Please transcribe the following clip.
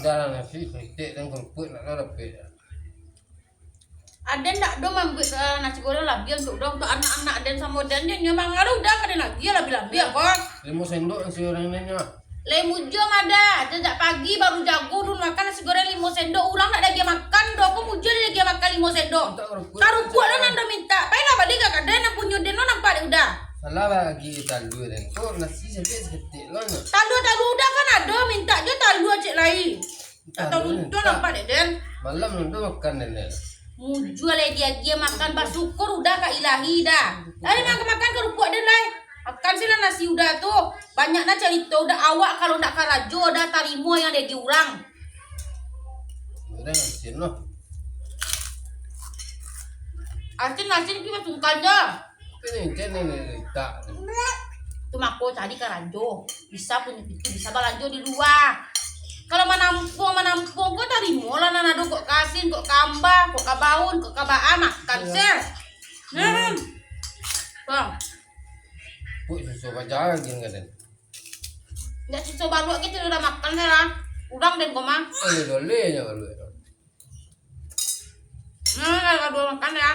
Dalam nasi sedikit dan kerupuk nak lebih. Aden tak dong ambil nasi goreng lagi untuk anak-anak Aden sama Aden dia memang ada udah kan lagi lebih kok. 5 sendok nasi goreng ini mah. Lemu jom ada, sejak pagi baru jago dulu makan nasi goreng 5 sendok, ulang tak ada dia makan do, aku muncul dia makan 5 sendok. Karupuk lo nanda minta, pengen apa dia gak ada yang punya Den lo nampak dia udah. Salah lagi talu dan kok nasi sedikit lo nak. Talu udah kan ada minta je talu cek lain. Talu itu nampak deh Den. Malam lu makan dan Muncul dia makan bersyukur udah kak ilahi dah. Dari makan kerupuk Den lah. Makan sih lah nasi udah tuh. Banyaknya cerita udah awak kalau nak karajo udah tarimo yang ada diurang. Udah nasi noh. Asin kita sungkan je. Ini tak. Itu mako tadi karajo. Bisa punya itu bisa balanjo di luar. Kalau menampung kok tarimo lah nanado kok kasin kok kambah kok kabaun kok kabaan makan sih. Bang. Puk susu baca lagi enggak dan. Nggak susu baru kita udah makan lah. Udang Den koma. Dole nya kalau. Kalau makan ya.